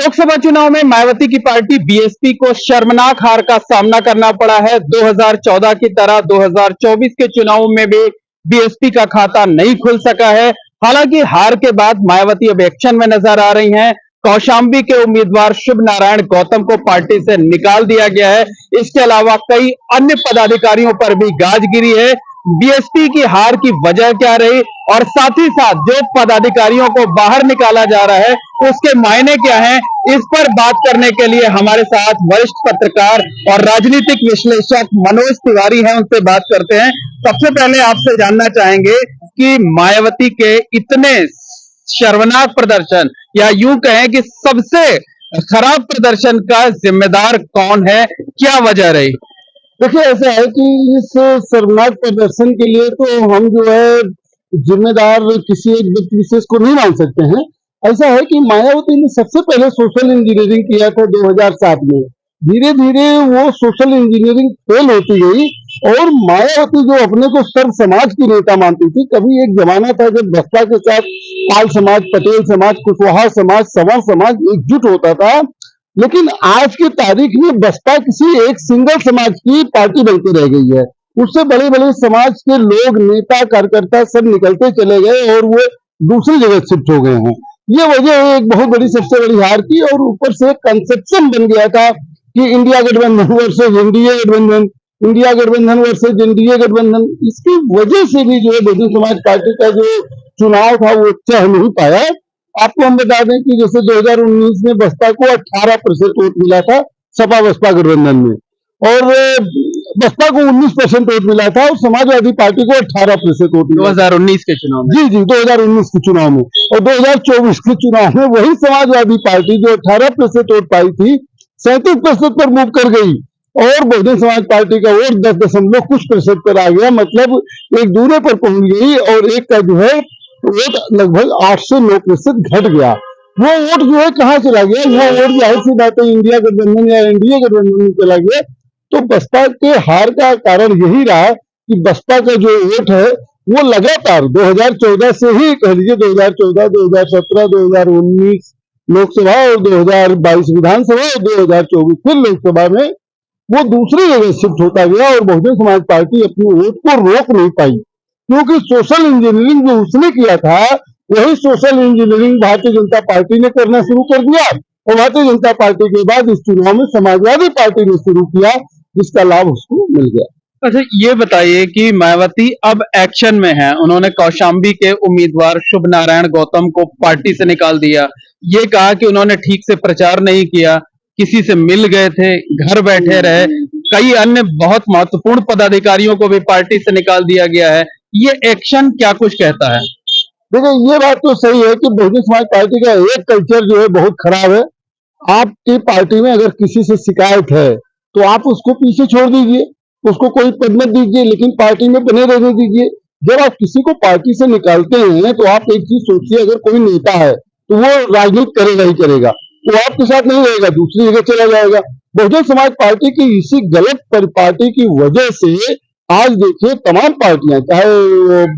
लोकसभा चुनाव में मायावती की पार्टी बीएसपी को शर्मनाक हार का सामना करना पड़ा है। 2014 की तरह 2024 के चुनाव में भी बीएसपी का खाता नहीं खुल सका है। हालांकि हार के बाद मायावती अब एक्शन में नजर आ रही हैं। कौशाम्बी के उम्मीदवार शुभ नारायण गौतम को पार्टी से निकाल दिया गया है। इसके अलावा कई अन्य पदाधिकारियों पर भी गाज गिरी है। बीएसपी की हार की वजह क्या रही और साथ ही साथ जो पदाधिकारियों को बाहर निकाला जा रहा है उसके मायने क्या हैं, इस पर बात करने के लिए हमारे साथ वरिष्ठ पत्रकार और राजनीतिक विश्लेषक मनोज तिवारी हैं। उनसे बात करते हैं। सबसे पहले आपसे जानना चाहेंगे कि मायावती के इतने शर्मनाक प्रदर्शन या यूं कहें कि सबसे खराब प्रदर्शन का जिम्मेदार कौन है, क्या वजह रही? देखिए, ऐसा है कि इस शर्मनाक प्रदर्शन के लिए तो हम जो है जिम्मेदार किसी एक व्यक्ति विशेष को नहीं मान सकते हैं। ऐसा है कि मायावती ने सबसे पहले सोशल इंजीनियरिंग किया था 2007 में। धीरे धीरे वो सोशल इंजीनियरिंग फेल होती गई और मायावती जो अपने को सर्व समाज की नेता मानती थी, कभी एक जमाना था जब बसपा के साथ पाल समाज, पटेल समाज, कुशवाहा समाज, संवर समाज एकजुट होता था, लेकिन आज की तारीख में बसपा किसी एक सिंगल समाज की पार्टी बनकर रह गई है। उससे बड़े बड़े समाज के लोग, नेता, कार्यकर्ता सब निकलते चले गए और वो दूसरी जगह शिफ्ट हो गए हैं। ये वजह है एक बहुत बड़ी, सबसे बड़ी हार की। और ऊपर से कंसेप्शन बन गया था कि इंडिया गठबंधन वर्सेज एनडीए गठबंधन, इंडिया गठबंधन वर्सेज एनडीए गठबंधन। इसकी वजह से भी जो है बहुजन समाज पार्टी का जो चुनाव था वो अच्छा नहीं पाया। आपको हम बता दें कि जैसे 2019 में बसपा को 18% वोट मिला था सपा बसपा गठबंधन में, और बसपा को 19% वोट मिला था और समाजवादी पार्टी को 18% वोट मिला 2019 के चुनाव में। जी 2019 के चुनाव में। और 2024 के चुनाव में वही समाजवादी पार्टी जो 18% वोट पाई थी 37% पर मूव कर गई और बहुजन समाज पार्टी का वोट 10 कुछ % पर आ गया। मतलब एक दूरे पर पहुंच गई और एक का जो है वोट लगभग 8 से 9% घट गया। वो वोट जो है कहाँ चला गया? वो वोट जाहिर सी बात है इंडिया गठबंधन या एनडीए गठबंधन में चला गया। तो बसपा के हार का कारण यही रहा कि बसपा का जो वोट है वो लगातार 2014 से ही, कह लीजिए 2014, 2017, 2019 लोकसभा और 2022 विधानसभा और 2024 फिर लोकसभा में वो दूसरी जगह शिफ्ट होता गया और बहुजन समाज पार्टी अपनी वोट को रोक नहीं पाई, क्योंकि सोशल इंजीनियरिंग जो उसने किया था वही social engineering Bharatiya Janata party ने करना शुरू कर दिया और भारतीय जनता पार्टी के बाद इस चुनाव में समाजवादी पार्टी ने शुरू किया, जिसका लाभ उसको मिल गया। अच्छा, ये बताइए कि मायावती अब एक्शन में है। उन्होंने कौशाम्बी के उम्मीदवार शुभ नारायण गौतम को पार्टी से निकाल दिया। ये कहा कि उन्होंने ठीक से प्रचार नहीं किया, किसी से मिल गए थे, घर बैठे रहे। कई अन्य बहुत महत्वपूर्ण पदाधिकारियों को भी पार्टी से निकाल दिया गया है। ये एक्शन क्या कुछ कहता है? देखिए, ये बात तो सही है कि बहुजन समाज पार्टी का एक कल्चर जो है बहुत खराब है। आपकी पार्टी में अगर किसी से शिकायत है तो आप उसको पीछे छोड़ दीजिए, उसको कोई पद मत दीजिए, लेकिन पार्टी में बने रहने दीजिए। जब आप किसी को पार्टी से निकालते हैं तो आप एक चीज सोचिए, अगर कोई नेता है तो वो राजनीति करेगा ही करेगा, वो आपके साथ नहीं रहेगा, दूसरी जगह चला जाएगा। बहुजन समाज पार्टी की इसी गलत परिपाटी की वजह से आज देखिए तमाम पार्टियां, चाहे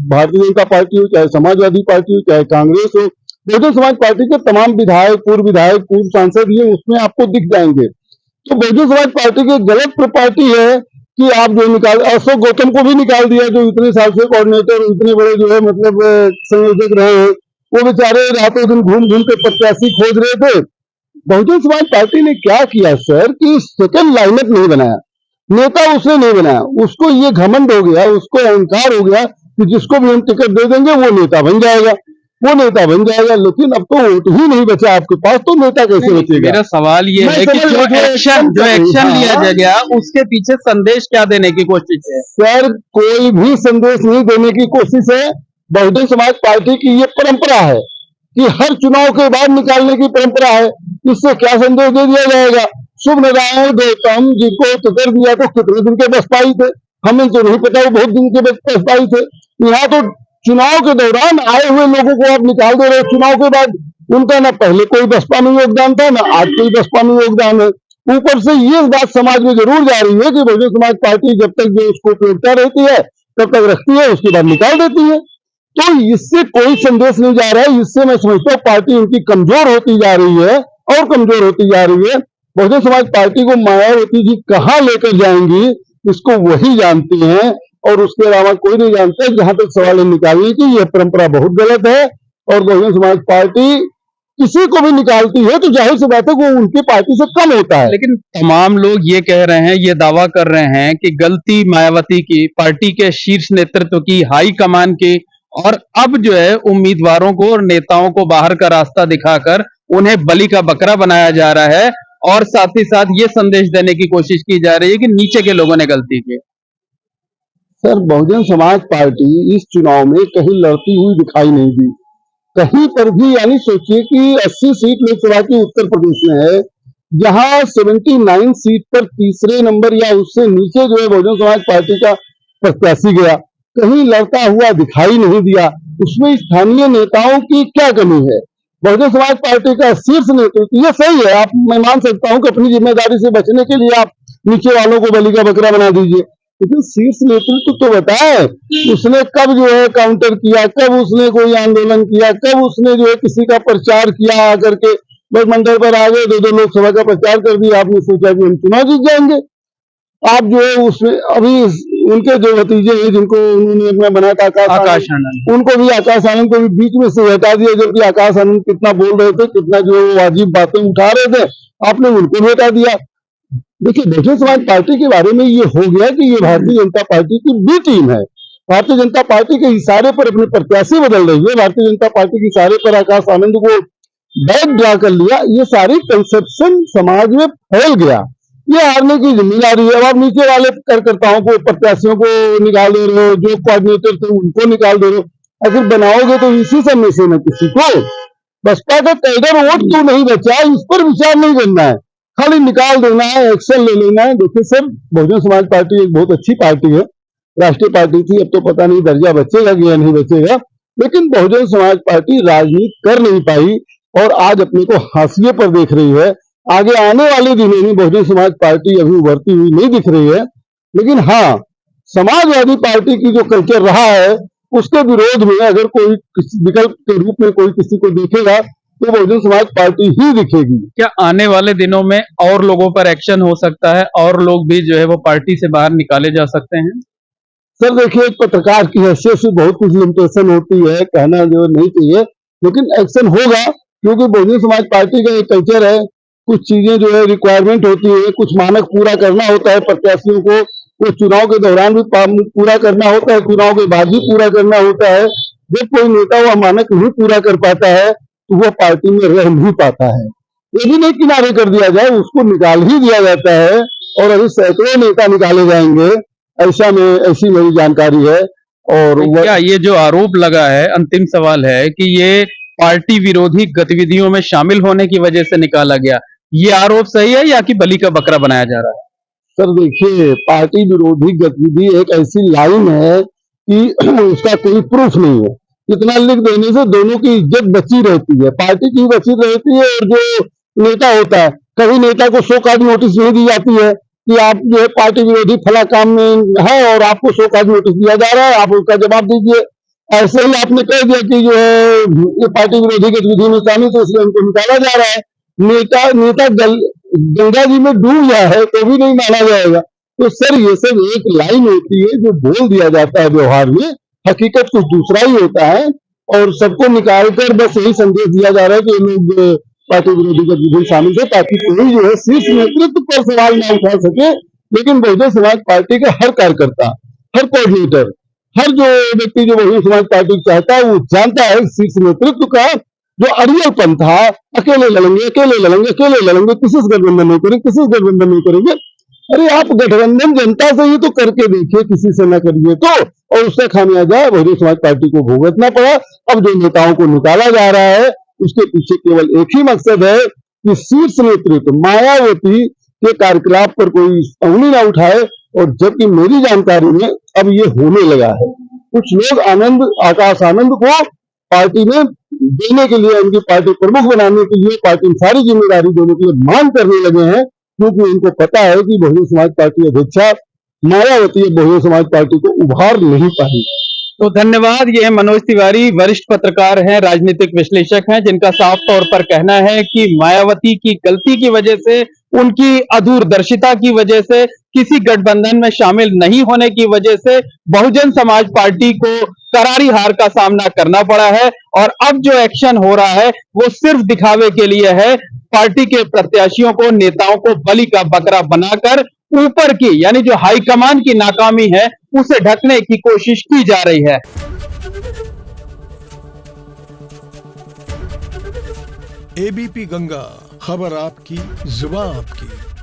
भारतीय जनता पार्टी हो, चाहे समाजवादी पार्टी हो, चाहे कांग्रेस हो, बहुजन समाज पार्टी के तमाम विधायक, पूर्व सांसद ये उसमें आपको दिख जाएंगे। तो बहुजन समाज पार्टी की गलत प्रॉपर्टी है कि आप जो निकाल, अशोक गौतम को भी निकाल दिया जो इतने साल से कोऑर्डिनेटर, इतने बड़े जो है मतलब संयोजक रहे हैं। वो बेचारे रातों दिन घूम घूम के प्रत्याशी खोज रहे थे। बहुजन समाज पार्टी ने क्या किया सर कि सेकंड लाइनअप नहीं बनाया, नेता उसने नहीं बनाया। उसको ये घमंड हो गया, उसको अहंकार हो गया कि जिसको भी हम टिकट दे देंगे वो नेता बन जाएगा, वो नेता बन जाएगा। लेकिन अब तो वोट ही नहीं बचा आपके पास, तो नेता कैसे बचेगा? मेरा सवाल ये है कि जो एक्शन लिया गया उसके पीछे संदेश क्या देने की कोशिश है? सर, कोई भी संदेश नहीं देने की कोशिश है। बहुजन समाज पार्टी की ये परंपरा है कि हर चुनाव के बाद निकालने की परंपरा है। इससे क्या संदेश दे दिया जाएगा? शुभ नारायण गौतम जिनको टिकट दिया तो कितने दिन के बसपाई थे, हमें तो नहीं पता, वो बहुत दिन के बसपाई थे। यहाँ तो चुनाव के दौरान आए हुए लोगों को आप निकाल दे रहे हो चुनाव के बाद। उनका ना पहले कोई बसपा में योगदान था, ना आज कोई बसपा में योगदान है। ऊपर से ये बात समाज में जरूर जा रही है कि बहुजन समाज पार्टी जब तक जो उसको उपयोगिता रहती है तब तक रखती है, उसके बाद निकाल देती है। तो इससे कोई संदेश नहीं जा रहा है। इससे मैं समझता हूँ पार्टी उनकी कमजोर होती जा रही है और कमजोर होती जा रही है। बहुजन समाज पार्टी को मायावती जी कहाँ लेकर जाएंगी इसको वही जानती हैं, और उसके अलावा कोई नहीं जानता। जहां तक सवाल निकालने की यह परंपरा बहुत गलत है, और बहुजन समाज पार्टी किसी को भी निकालती है तो जाहिर सी बात है वो उनकी पार्टी से कम होता है। लेकिन तमाम लोग ये कह रहे हैं, ये दावा कर रहे हैं कि गलती मायावती की, पार्टी के शीर्ष नेतृत्व की, हाई कमान की, और अब जो है उम्मीदवारों को और नेताओं को बाहर का रास्ता दिखाकर उन्हें बलि का बकरा बनाया जा रहा है, और साथ ही साथ ये संदेश देने की कोशिश की जा रही है कि नीचे के लोगों ने गलती की। सर, बहुजन समाज पार्टी इस चुनाव में कहीं लड़ती हुई दिखाई नहीं दी, कहीं पर भी। यानी सोचिए कि 80 सीट लोकसभा की उत्तर प्रदेश में है, जहां 79 सीट पर तीसरे नंबर या उससे नीचे जो है बहुजन समाज पार्टी का प्रत्याशी गया, कहीं लड़ता हुआ दिखाई नहीं दिया। उसमें स्थानीय नेताओं की क्या कमी है? बहुजन समाज पार्टी का शीर्ष नेतृत्व, ये सही है, आप मैं मान सकता हूं कि अपनी जिम्मेदारी से बचने के लिए आप नीचे वालों को बलि का बकरा बना दीजिए, लेकिन शीर्ष नेतृत्व तो बताए उसने कब जो है काउंटर किया, कब उसने कोई आंदोलन किया, कब उसने जो है किसी का प्रचार किया आकर के बस मंडल पर आ गए, 2-2 लोकसभा का प्रचार कर दिया, आपने सोचा कि हम चुनाव जीत जाएंगे। आप जो है उसमें अभी उनके जो भतीजे हैं जिनको उन्होंने अपना बनाया था आकाश आनंद, उनको भी, आकाश आनंद को भी बीच में से हटा दिया, जबकि आकाश आनंद कितना बोल रहे थे, कितना जो वाजिब बातें उठा रहे थे, आपने उनको भी हटा दिया। देखिए, बहुजन समाज पार्टी के बारे में ये हो गया कि ये भारतीय जनता पार्टी की बी टीम है। भारतीय जनता पार्टी के इशारे पर अपने प्रत्याशी बदल रही है, भारतीय जनता पार्टी के इशारे पर आकाश आनंद को बैक ड्रा कर लिया। ये सारी कंसेप्शन समाज में फैल गया। ये हारने की जिम्मेदारी है। अब आप नीचे वाले कार्यकर्ताओं को, प्रत्याशियों को निकाल दे रहे हो, जो कोऑर्डिनेटर थे उनको निकाल दे रहे हो। आखिर बनाओगे तो इसी सब में से न किसी को। बसपा का कैडर वोट क्यों नहीं बचा, इस पर विचार नहीं करना है, खाली निकाल देना है, एक्शन ले लेना है। देखिए सर, बहुजन समाज पार्टी एक बहुत अच्छी पार्टी है, राष्ट्रीय पार्टी थी, अब तो पता नहीं दर्जा बचेगा कि या नहीं बचेगा, लेकिन बहुजन समाज पार्टी राजनीति कर नहीं पाई और आज अपने को हाशिए पर देख रही है। आगे आने वाले दिनों में बहुजन समाज पार्टी अभी उभरती हुई नहीं दिख रही है, लेकिन हाँ, समाजवादी पार्टी की जो कल्चर रहा है उसके विरोध में अगर कोई विकल्प के रूप में कोई किसी को देखेगा तो बहुजन समाज पार्टी ही दिखेगी। क्या आने वाले दिनों में और लोगों पर एक्शन हो सकता है और लोग भी जो है वो पार्टी से बाहर निकाले जा सकते हैं? सर देखिए, एक पत्रकार की हैसियत से बहुत कुछ लिमिटेशन होती है, कहना जो नहीं चाहिए, लेकिन एक्शन होगा, क्योंकि बहुजन समाज पार्टी का एक कल्चर है। कुछ चीजें जो है रिक्वायरमेंट होती है, कुछ मानक पूरा करना होता है प्रत्याशियों को, वो चुनाव के दौरान भी पूरा करना होता है, चुनाव के बाद भी पूरा करना होता है। जब कोई नेता वह मानक नहीं पूरा कर पाता है तो वह पार्टी में रह नहीं पाता है। ये भी नहीं किनारे कर दिया जाए, उसको निकाल ही दिया जाता है, और अभी सैकड़ों नेता निकाले जाएंगे, ऐसी मेरी जानकारी है। और क्या ये जो आरोप लगा है, अंतिम सवाल है कि ये पार्टी विरोधी गतिविधियों में शामिल होने की वजह से निकाला गया, ये आरोप सही है या कि बलि का बकरा बनाया जा रहा है? सर देखिए, पार्टी विरोधी गतिविधि एक ऐसी लाइन है कि उसका कोई प्रूफ नहीं है। इतना लिख देने से दोनों की इज्जत बची रहती है, पार्टी की बची रहती है, और जो नेता होता है, कभी नेता को शो कॉज नोटिस नहीं दी जाती है कि आप जो है पार्टी विरोधी फला काम में है और आपको शो कॉज नोटिस दिया जा रहा है, आप उसका जवाब दीजिए। ऐसे ही आपने कह दिया कि जो है ये पार्टी विरोधी गतिविधि में शामिल है, इसलिए उनको निकाला जा रहा है। नेता गंगा जी में डूब गया है तो भी नहीं माना जाएगा। तो सर ये सब एक लाइन होती है जो बोल दिया जाता है व्यवहार में, हकीकत कुछ दूसरा ही होता है, और सबको निकाल कर बस यही संदेश दिया जा रहा है कि ये लोग पार्टी विरोधी गतिविधि में शामिल थे, ताकि कोई जो है शीर्ष नेतृत्व पर सवाल न उठा सके। लेकिन बहुजन समाज पार्टी का हर कार्यकर्ता, हर कोऑर्डिनेटर, हर जो व्यक्ति जो बहुजन समाज पार्टी चाहता है वो जानता है शीर्ष नेतृत्व का जो अड़ियलपन था, अकेले लड़ेंगे, किसी से गठबंधन नहीं करेंगे, किसी से गठबंधन नहीं करेंगे। अरे आप गठबंधन जनता से ही तो करके देखिए, किसी से ना करिए तो, और उसका खामियाजा बहुजन समाज पार्टी को भुगतना पड़ा। अब जो नेताओं को निकाला जा रहा है उसके पीछे केवल एक ही मकसद है कि शीर्ष नेतृत्व मायावती के कार्यकलाप पर कोई उंगली ना उठाए, और जबकि मेरी जानकारी में अब ये होने लगा है। कुछ लोग आकाश आनंद को पार्टी में देने के लिए, उनकी पार्टी प्रमुख बनाने के लिए, पार्टी में सारी जिम्मेदारी देने के लिए मांग करने लगे हैं, क्योंकि उनको पता है कि बहुजन समाज पार्टी अध्यक्षा मायावती बहुजन समाज पार्टी को उभार नहीं पाई। तो धन्यवाद। ये है मनोज तिवारी, वरिष्ठ पत्रकार हैं, राजनीतिक विश्लेषक हैं, जिनका साफ तौर पर कहना है कि मायावती की गलती की वजह से, उनकी अदूरदर्शिता की वजह से, किसी गठबंधन में शामिल नहीं होने की वजह से बहुजन समाज पार्टी को करारी हार का सामना करना पड़ा है। और अब जो एक्शन हो रहा है वो सिर्फ दिखावे के लिए है। पार्टी के प्रत्याशियों को, नेताओं को बलि का बकरा बनाकर ऊपर की यानी जो हाईकमान की नाकामी है उसे ढकने की कोशिश की जा रही है। एबीपी गंगा, खबर आपकी, जुबान आपकी।